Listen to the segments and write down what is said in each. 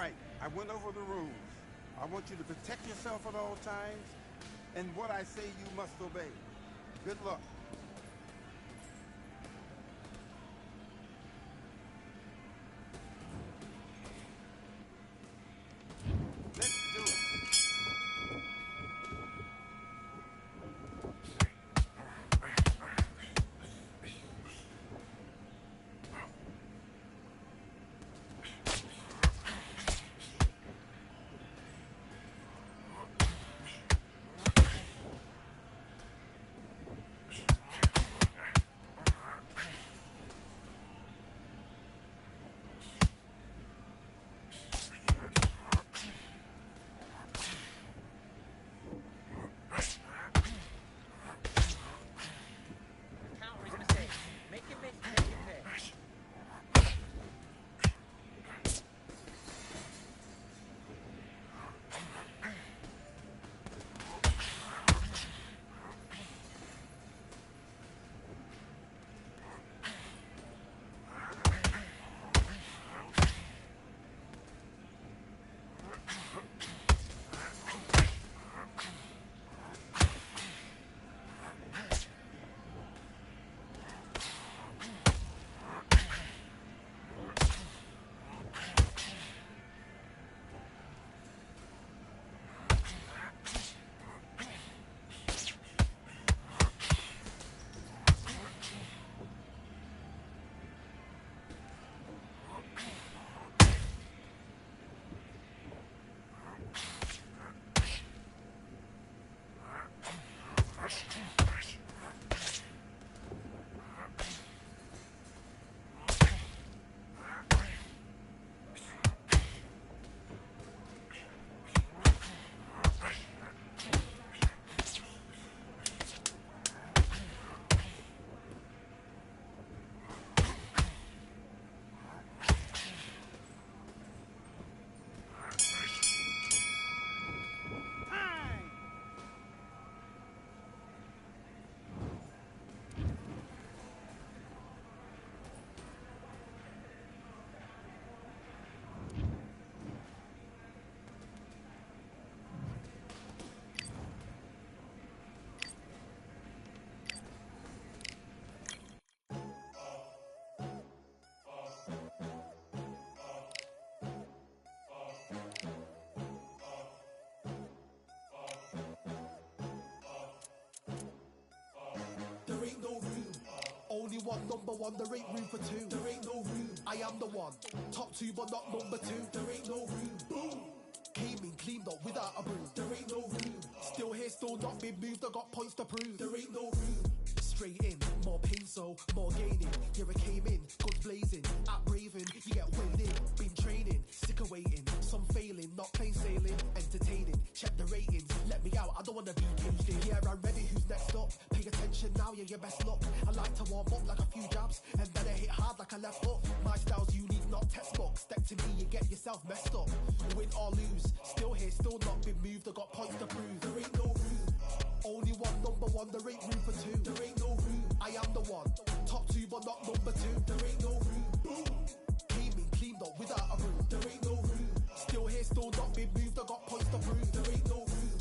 right, I went over the rules. I want you to protect yourself at all times, and what I say you must obey. Good luck. Let's do it. There ain't no room. Only one, number one, there ain't room for two. There ain't no room. I am the one. Top two, but not number two. There ain't no room. Boom. Came in, cleaned up without a broom. There ain't no room. Still here, still not been moved. I got points to prove. There ain't no room. Straight in, more pain, so more gaining. Here I came in, guns blazing. At Raven, you get weighed in. Been training, sick of waiting. Some failing, not plain sailing. Entertaining, check the ratings. Let me out, I don't wanna be caged in. Yeah, I'm ready, who's next up? Pay attention now, yeah, your best luck. I like to warm up like a few jabs, and then I hit hard like a left hook. My style's unique, not textbook. Step to me, you get yourself messed up. Win or lose, still here, still not been moved. I got points to prove. There ain't no room. Only one, number one, there ain't room for two. There ain't no room. I am the one. Top two, but not number two. There ain't no room. Boom. Came in, cleaned up without a broom. There ain't no room. Still here, still not been moved. I got points to prove. There ain't no room.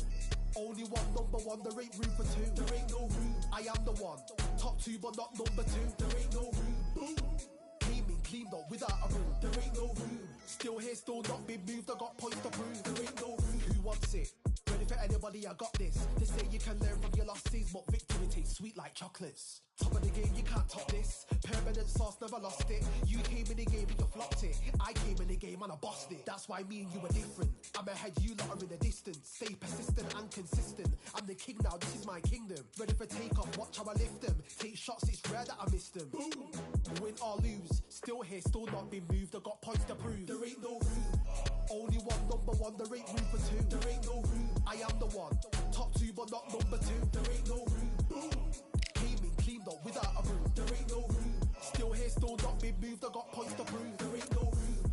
Only one, number one, there ain't room for two. There ain't no room. I am the one. Top two, but not number two. There ain't no room. Boom. Came in, cleaned up without a broom. There ain't no room. Still here, still not been moved. I got points to prove. There ain't no room. Who wants it? Ready for anybody, I got this. They say you can learn from your losses, but victory tastes sweet like chocolates. Top of the game, you can't top this. Permanent sauce, never lost it. You came in the game and you flopped it. I came in the game and I bossed it. That's why me and you are different. I'm ahead, you lot are in the distance. Stay persistent and consistent. I'm the king now, this is my kingdom. Ready for takeoff, watch how I lift them. Take shots, it's rare that I miss them. Boom. Win or lose, still here, still not been moved. I got points to prove. There ain't no room. Only one, number one, there ain't room for two. There ain't no room. I am the one. Top two, but not number two. There ain't no room. Boom. Came in, cleaned up without a broom. There ain't no room. Still here, still not been moved. I got points to prove. There ain't no room.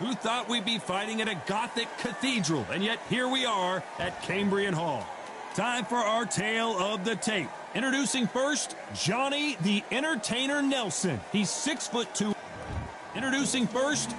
Who thought we'd be fighting at a Gothic cathedral? And yet here we are at Cambrian Hall. Time for our tale of the tape. Introducing first, Johnny the Entertainer Nelson. He's 6'2". Introducing first,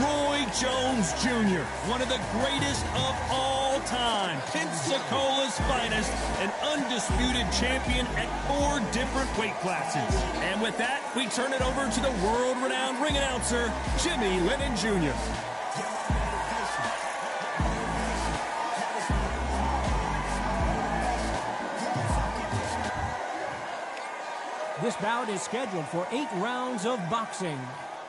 Roy Jones Jr., one of the greatest of all time. Pensacola's finest, an undisputed champion at 4 different weight classes. And with that, we turn it over to the world-renowned ring announcer, Jimmy Lennon Jr. This bout is scheduled for 8 rounds of boxing.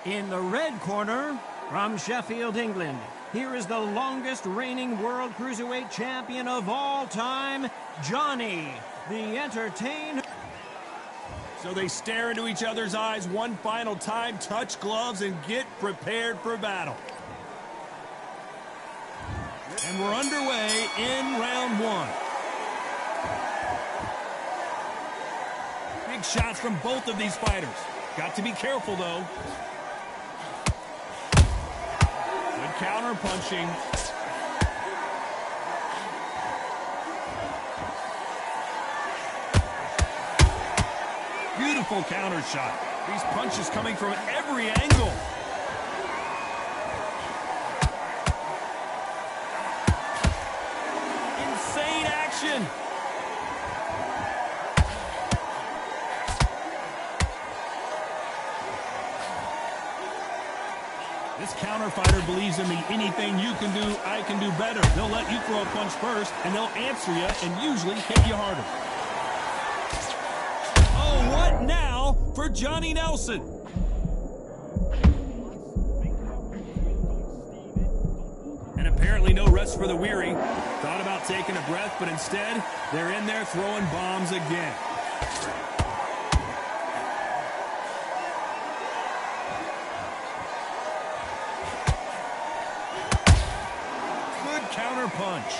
In the red corner, from Sheffield, England, here is the longest reigning World Cruiserweight Champion of all time, Johnny the Entertainer. So they stare into each other's eyes one final time, touch gloves, and get prepared for battle. And we're underway in round 1. Big shots from both of these fighters. Got to be careful, though. Good counter punching. Beautiful counter shot. These punches coming from every angle. Insane action. This counter fighter believes in the anything you can do, I can do better. They'll let you throw a punch first, and they'll answer you and usually hit you harder. Oh, what now for Johnny Nelson? And apparently no rest for the weary. Thought about taking a breath, but instead, they're in there throwing bombs again. Punch.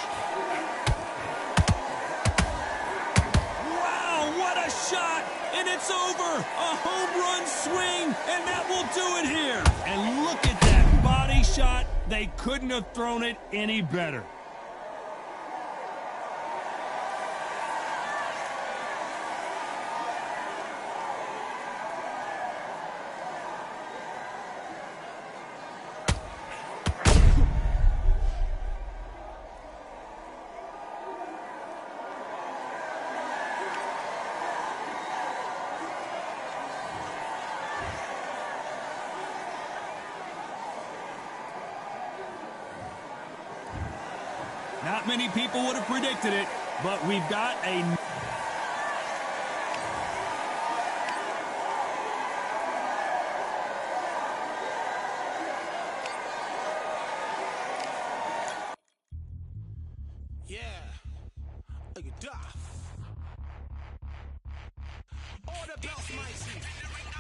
Wow, what a shot! And it's over! A home run swing, and that will do it here. And look at that body shot. They couldn't have thrown it any better. Not many people would have predicted it, but we've got a... Yeah, are you daft? All the belts, mighty.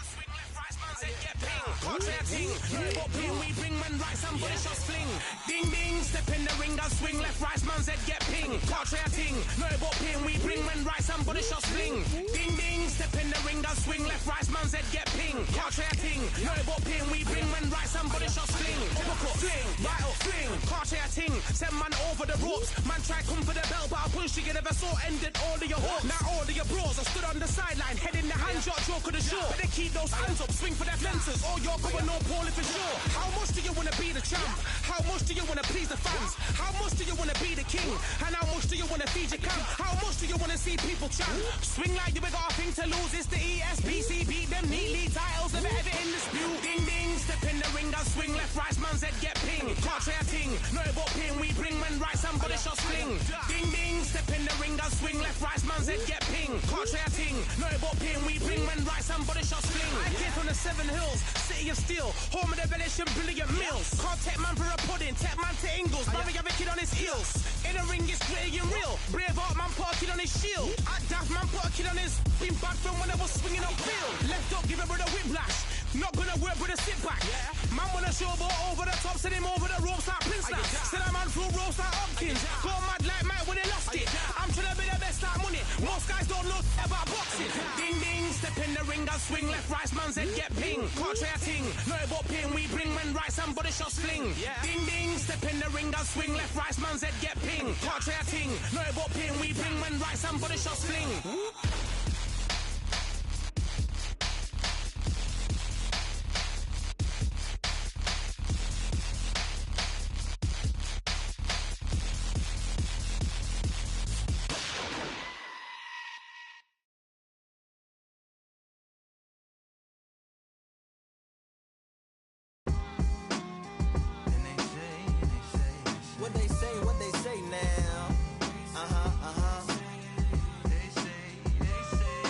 Swing left, right, man said get ping. Contrary ting, but ping we bring man right, somebody shots fling. Ding ding, step in the ring, and swing left, right, man said get ping. Contrary ting, no but ping we bring man right, somebody shots fling. Ding ding, step in the ring, and swing left, right, man said get ping. Contrary ting, no but ping we bring man right, somebody shots fling. Uppercut, fling, right up, fling. Contrary ting, send man over the ropes. Man try come for the belt, but I punched you, never saw ended all of your hopes. Now all of your bros are stood on the sideline, head in the hand shot, joke of the show. But they keep those hands up, swing for their fences. Oh, you're going no Paul for sure. How much do you want to be the champ? How much do you want to please the fans? How much do you want to be the king? And how much do you want to feed your camp? How much do you want to see people chant? Swing like you got a thing to lose. It's the ESPC, beat them neatly. Titles never ever in dispute. Ding ding, step in the ring and swing left, right, man said get ping. Can't try a ting, no but ping. We bring men right, somebody shot sling. Ding ding, step in the ring and swing left, right, man said get ping. Can't try a ting, no but ping. We bring men right, somebody shot sling. I came from the 7 Hills, city of steel, home of the village and brilliant meals. Can't take man for a pudding, take man to Ingles. Mother have a kid on his heels. In the ring it's gritty and real. Brave art man put a kid on his shield. At daft man put a kid on his. Been bad from when I was swinging up field. Left up, give it with a whiplash. Not gonna work with a sit back. Man wanna show ball over the top, send him over the ropes like Prince now. Send a man through ropes like Hopkins. Go mad like Mike when he lost it. I'm trying to be the best like money. Most guys don't know about boxing. Ding ding, step in the ring and swing left, right, man said get ping. Can't try a thing. No about pain we bring when right somebody shot sling. Yeah. Ding ding, step in the ring, does swing. Left right, man's head get ping. Can't try a thing. No about pain we bring when right somebody shot sling. What they say now.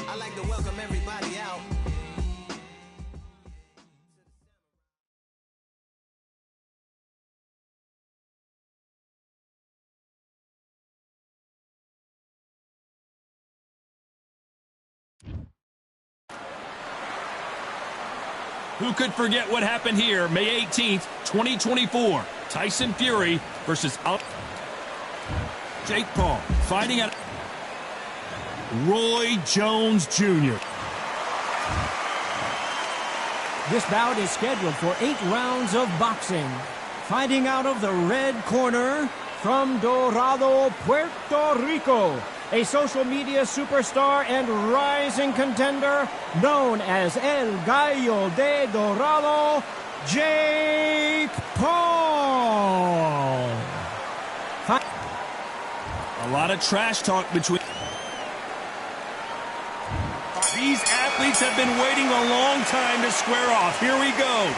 I like to welcome everybody out. Who could forget what happened here May 18th, 2024? Tyson Fury versus Jake Paul fighting out Roy Jones Jr. This bout is scheduled for 8 rounds of boxing. Fighting out of the red corner from Dorado, Puerto Rico, a social media superstar and rising contender known as El Gallo de Dorado, Jake Paul. A lot of trash talk between. These athletes have been waiting a long time to square off. Here we go.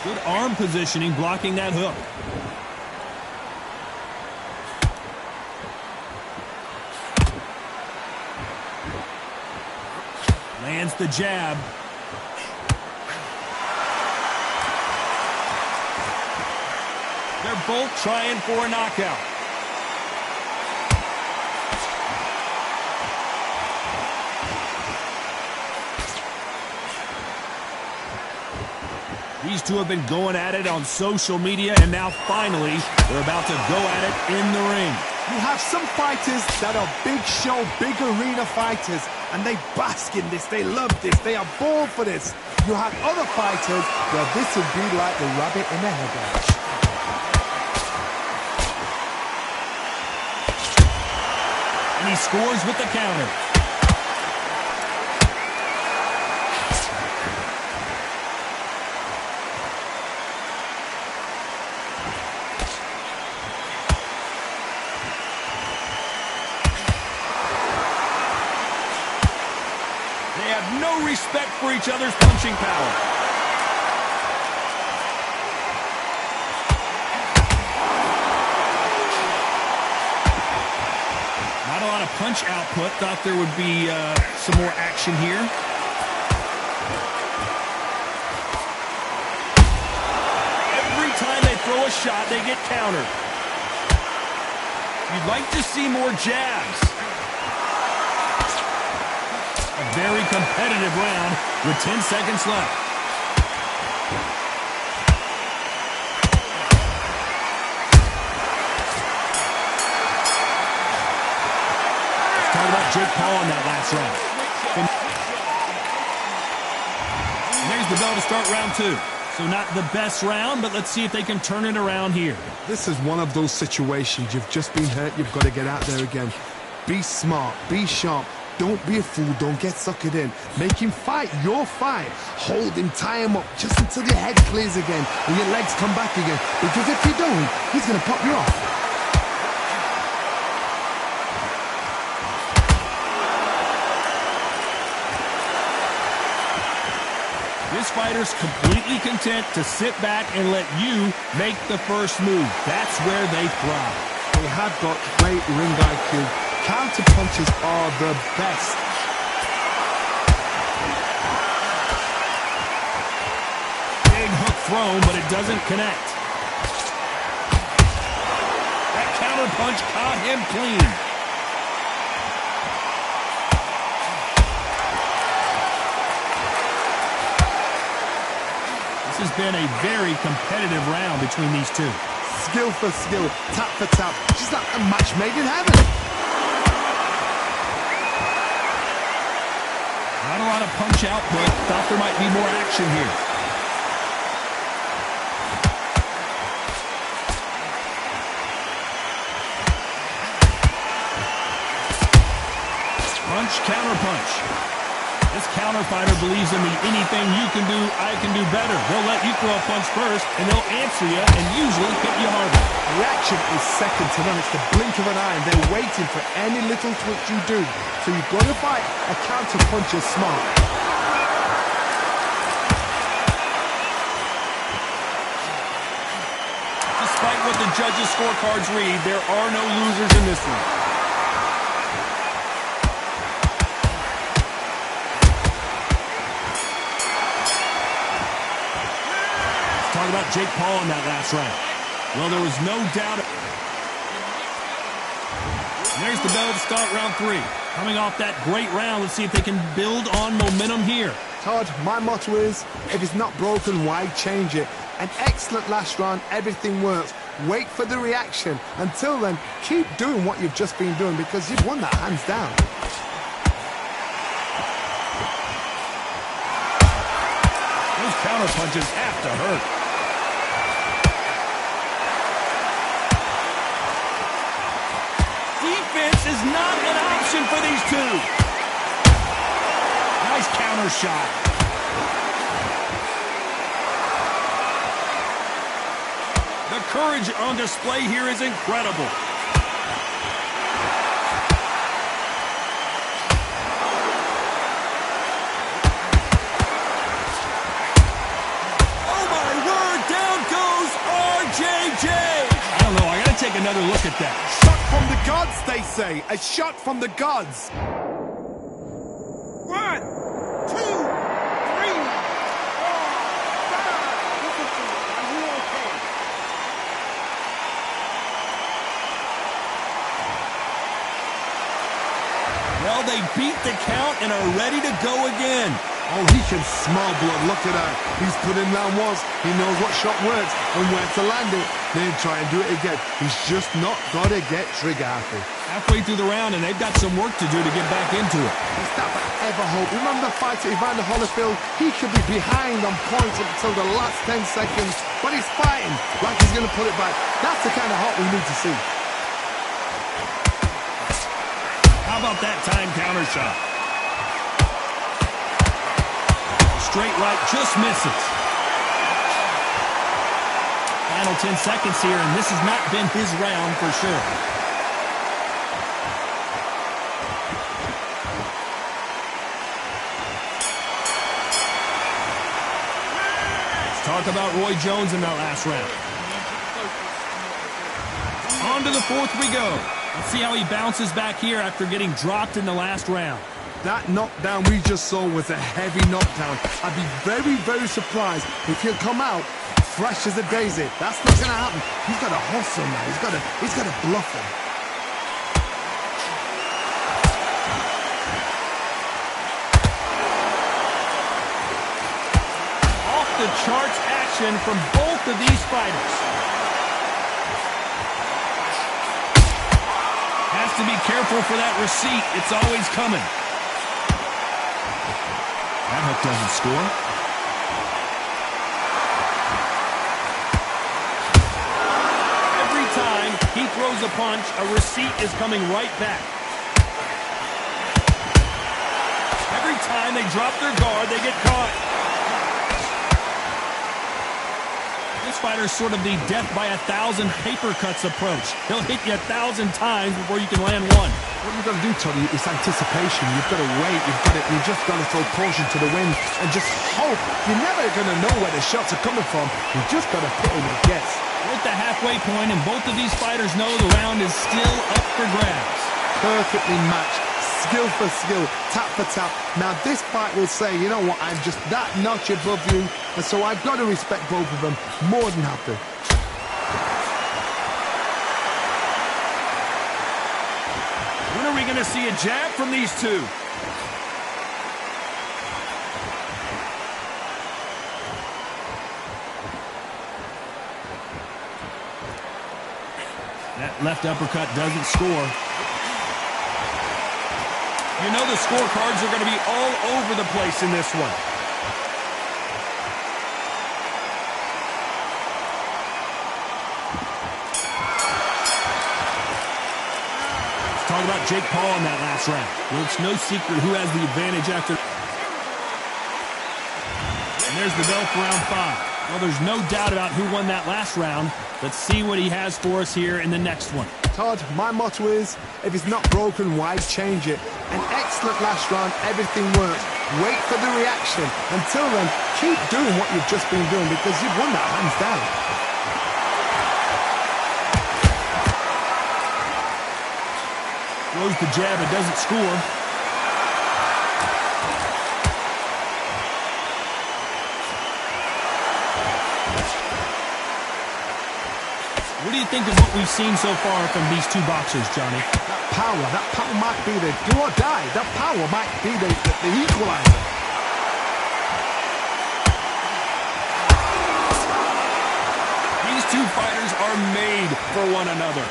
Good arm positioning, blocking that hook. Lands the jab. They're both trying for a knockout. These two have been going at it on social media, and now finally they're about to go at it in the ring. You have some fighters that are big show, big arena fighters, and they bask in this, they love this, they are born for this. You have other fighters where this would be like the rabbit in the headlights. And he scores with the counter. They have no respect for each other's punching power. Not a lot of punch output. Thought there would be some more action here. Every time they throw a shot, they get countered. You'd like to see more jabs. A very competitive round with 10 seconds left. Let's talk about Jake Paul in that last round. And there's the bell to start round 2. So not the best round, but let's see if they can turn it around here. This is one of those situations. You've just been hurt, you've got to get out there again. Be smart, be sharp. Don't be a fool, don't get suckered in. Make him fight your fight. Hold him, tie him up, just until your head clears again and your legs come back again. Because if you don't, he's going to pop you off. This fighter's completely content to sit back and let you make the first move. That's where they thrive. They have got great ring IQ. Counter punches are the best. Big hook thrown, but it doesn't connect. That counter punch caught him clean. This has been a very competitive round between these two. Skill for skill, tap for tap, just like a match made in heaven. Not a lot of punch output. Thought there might be more action here. Punch, counter punch. This counter fighter believes in the anything you can do, I can do better. They'll let you throw a punch first, and they'll answer you and usually hit you harder. Reaction is second to none. It's the blink of an eye, and they're waiting for any little twitch you do. So you've got to fight a counter puncher smart. Despite what the judges' scorecards read, there are no losers in this one. Talk about Jake Paul in that last round. Well, there was no doubt. And there's the bell to start round 3. Coming off that great round, let's see if they can build on momentum here. Todd, my motto is, if it's not broken, why change it? An excellent last round, everything works. Wait for the reaction. Until then, keep doing what you've just been doing because you've won that hands down. Those counter punches have to hurt. Defense is not an option for these two. Nice counter shot. The courage on display here is incredible. Oh my word, down goes RJJ. I don't know, I gotta take another look at that. Shot from the gods, they say. A shot from the gods. 1, 2, 3, 4, 5. Are you okay? Well, they beat the count and are ready to go again. Oh, he can smell blood. Look at that. He's put in round once. He knows what shot works and where to land it. Then try and do it again. He's just not got to get trigger happy. Halfway through the round, and they've got some work to do to get back into it. Is that ever hope? Remember the fight at Evander Holyfield? He could be behind on points until the last 10 seconds, but he's fighting like he's going to put it back. That's the kind of heart we need to see. How about that time counter shot? Straight right just misses. Final 10 seconds here, and this has not been his round for sure. Let's talk about Roy Jones in that last round. On to the 4th we go. Let's see how he bounces back here after getting dropped in the last round. That knockdown we just saw was a heavy knockdown. I'd be very, very surprised if he'll come out fresh as a daisy. That's not going to happen. He's got to hustle now. He's got to bluff him. Off the charts action from both of these fighters. Has to be careful for that receipt. It's always coming. That hook doesn't score. Every time he throws a punch, a receipt is coming right back. Every time they drop their guard, they get caught. This fighter's sort of the death by 1,000 paper cuts approach. He'll hit you 1,000 times before you can land one. What you've got to do, Tony, is anticipation. You've got to wait. You've just got to throw caution to the wind and just hope. You're never going to know where the shots are coming from. You've just got to put in a guess. We're at the halfway point, and both of these fighters know the round is still up for grabs. Perfectly matched. Skill for skill, tap for tap. Now this fight will say, you know what, I'm just that notch above you, and so I've got to respect both of them more than happy. When are we going to see a jab from these two? That left uppercut doesn't score. You know the scorecards are going to be all over the place in this one. Let's talk about Jake Paul in that last round. Well, it's no secret who has the advantage after. And there's the bell for round 5. Well, there's no doubt about who won that last round. Let's see what he has for us here in the next one. Todd, my motto is, if it's not broken, why change it? An excellent last round, everything works. Wait for the reaction. Until then, keep doing what you've just been doing because you've won that hands down. Throws the jab, it doesn't score. What do you think of what we've seen so far from these two boxers, Johnny? That power might be the do or die. That power might be the equalizer. These two fighters are made for one another.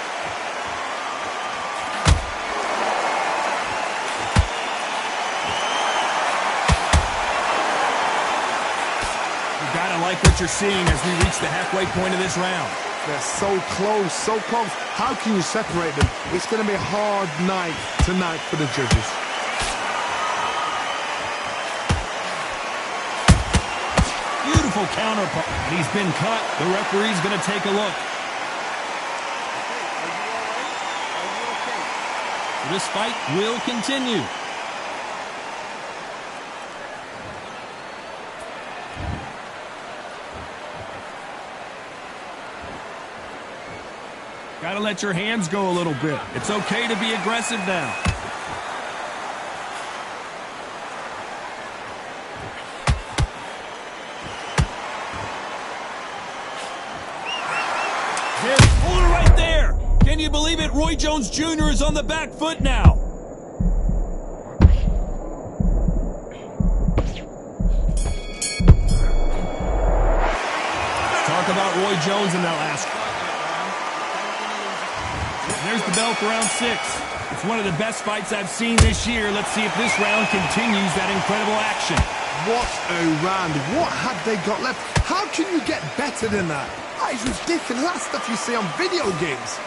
You gotta like what you're seeing as we reach the halfway point of this round. They're so close, so close. How can you separate them? It's going to be a hard night tonight for the judges. Beautiful counter. He's been cut. The referee's going to take a look. This fight will continue. Got to let your hands go a little bit. It's okay to be aggressive now. There's Fuller right there. Can you believe it? Roy Jones Jr. is on the back foot now. Let's talk about Roy Jones in that last one. There's the bell for round 6. It's one of the best fights I've seen this year. Let's see if this round continues that incredible action. What a round. What have they got left? How can you get better than that? That is ridiculous. That's stuff you see on video games.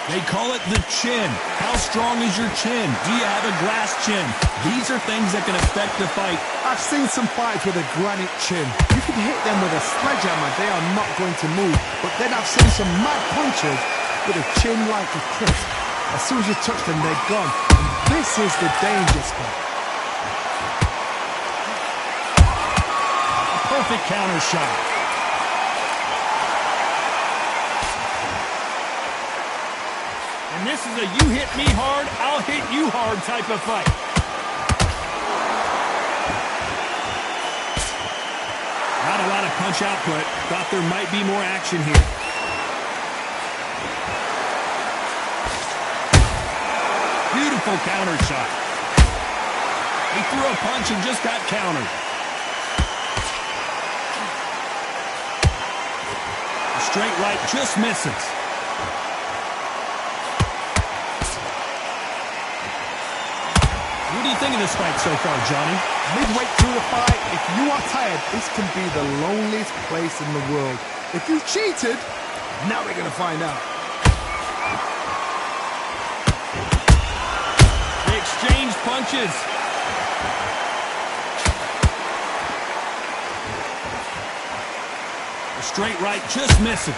They call it the chin. How strong is your chin? Do you have a glass chin? These are things that can affect the fight. I've seen some fights with a granite chin. You can hit them with a sledgehammer. They are not going to move. But then I've seen some mad punchers with a chin like a crisp. As soon as you touch them, they're gone. And this is the danger spot. A perfect counter shot. And this is a you hit me hard, I'll hit you hard type of fight. Not a lot of punch output. Thought there might be more action here. Beautiful counter shot. He threw a punch and just got countered. A straight right just misses. What do you think of this fight so far, Johnny? Midway through the fight, if you are tired, this can be the loneliest place in the world. If you cheated, now we're going to find out. They exchange punches. A straight right just misses.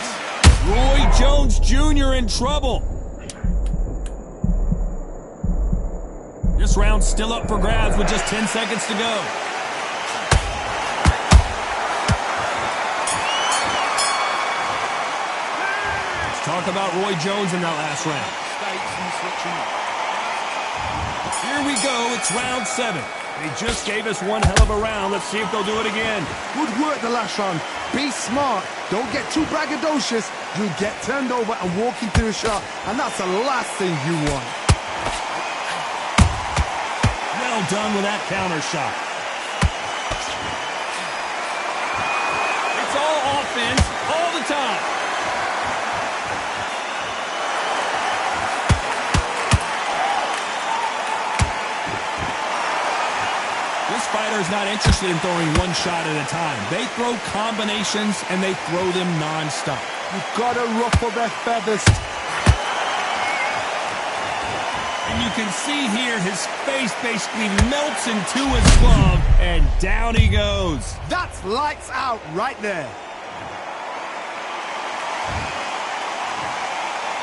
Roy Jones Jr. in trouble. This round's still up for grabs with just 10 seconds to go. Let's talk about Roy Jones in that last round. Here we go. It's round 7. They just gave us one hell of a round. Let's see if they'll do it again. Good work the last round. Be smart. Don't get too braggadocious. You'll get turned over and walk into a shot. And that's the last thing you want. Well done with that counter shot. It's all offense all the time. This fighter is not interested in throwing one shot at a time. They throw combinations, and they throw them non-stop. You've got to ruffle their feathers. And you can see here his face basically melts into his glove, and down he goes. That's lights out right there.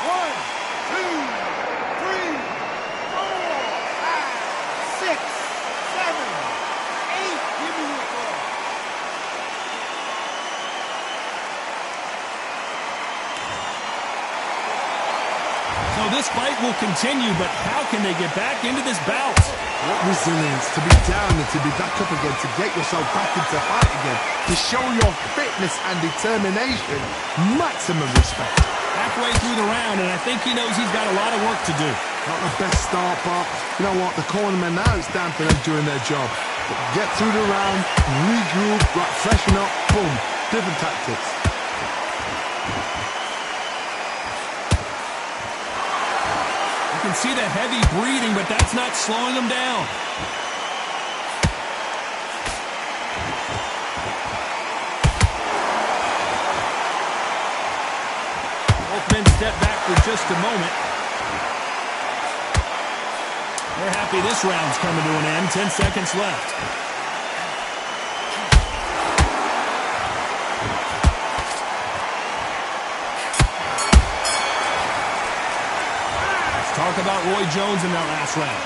1, 2, 3, 4, 5, 6, 7, 8. Give me your ball. So this fight will continue, but how can they get back into this bout? What resilience to be down and to be back up again, to get yourself back into fight again, to show your fitness and determination. Maximum respect. Halfway through the round, and I think he knows he's got a lot of work to do. Not the best start, but you know what? The cornermen now, it's down for them doing their job. But get through the round, regroup, right, freshen up, boom. Different tactics. You can see the heavy breathing, but that's not slowing him down. Both men step back for just a moment. They're happy this round's coming to an end. 10 seconds left. Talk about Roy Jones in that last round.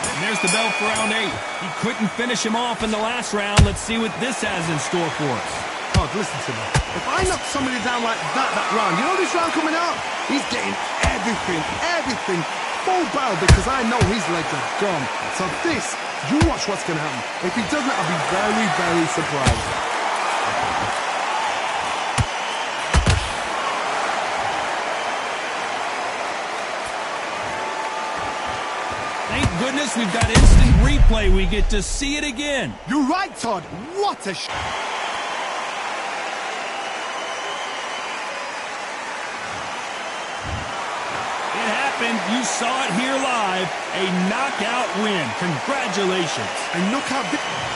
And there's the bell for round 8. He couldn't finish him off in the last round. Let's see what this has in store for us. Oh, listen to me. If I knock somebody down like that round, you know this round coming out? He's getting everything full barrel because I know his legs are gone. So this, you watch what's going to happen. If he doesn't, I'll be very, very surprised. Goodness, we've got instant replay. We get to see it again. You're right, Todd. What a shot. It happened. You saw it here live. A knockout win. Congratulations. A knockout victory.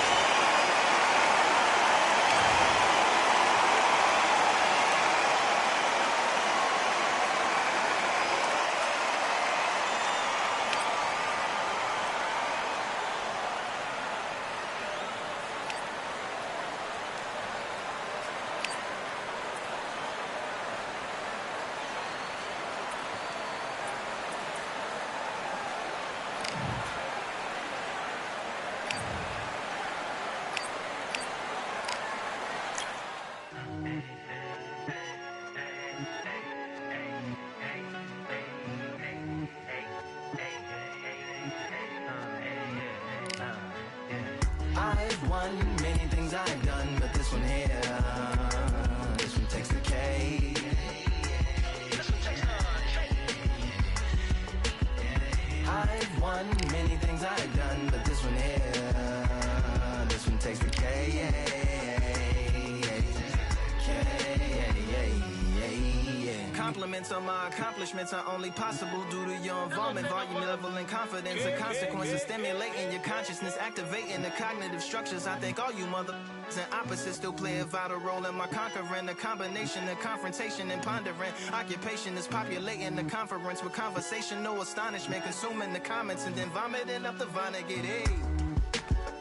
I've won many things I've done, but this one here, this one takes the cake. I've won many things I've done, but this one here, this one takes the cake. Compliments on my accomplishments are only possible due to your involvement, volume, level, and confidence. The consequences stimulating your consciousness, activating the cognitive structures. I think all you mother and opposites still play a vital role in my conquering. The combination of confrontation and pondering. Occupation is populating the conference with conversational astonishment, consuming the comments and then vomiting up the Vonnegut. Hey.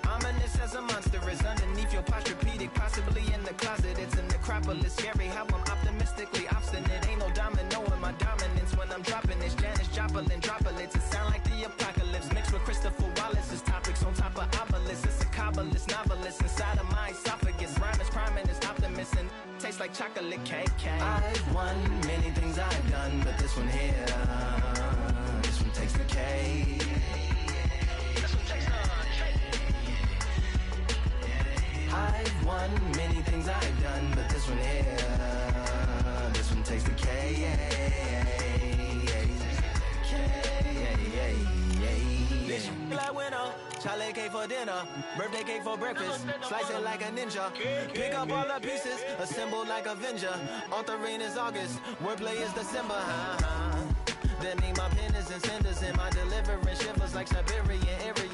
Ominous as a monster is underneath your posturepedic, possibly in the closet. It's an necropolis, scary how I'm optimistically obstinate. Ain't no domino in my dominance when I'm dropping this. Janis Joplin droplets, it sound like the apocalypse mixed with Christopher Wallace's topics on top of obelisks. It's a kabbalist novelist inside of my esophagus. Rhyme is priming, is optimist and tastes like chocolate cake. I've won many things I've done, but this one here, this one takes the cake. I've won many things I've done, but this one here, this one takes the cake. Like winner, chocolate cake for dinner, birthday cake for breakfast, slice it like a ninja, pick up all the pieces, assemble like Avenger. Author rain is August, wordplay is December. That mean my pen is in cinders and my deliverance shivers like Siberian area.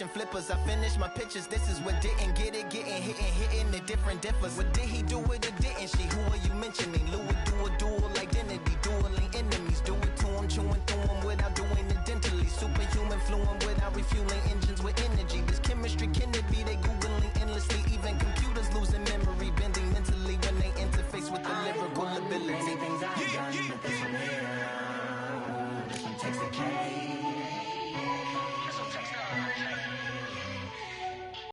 Commission flippers. I finished my pictures. This is what didn't get it. Getting hitting the different differs. What did he do it or didn't she? Who are you mentioning? Lou would do a dual identity. Dueling enemies. Do it to him, chewing through him without doing it dentally. Superhuman, fluent without refueling engines with energy. This chemistry can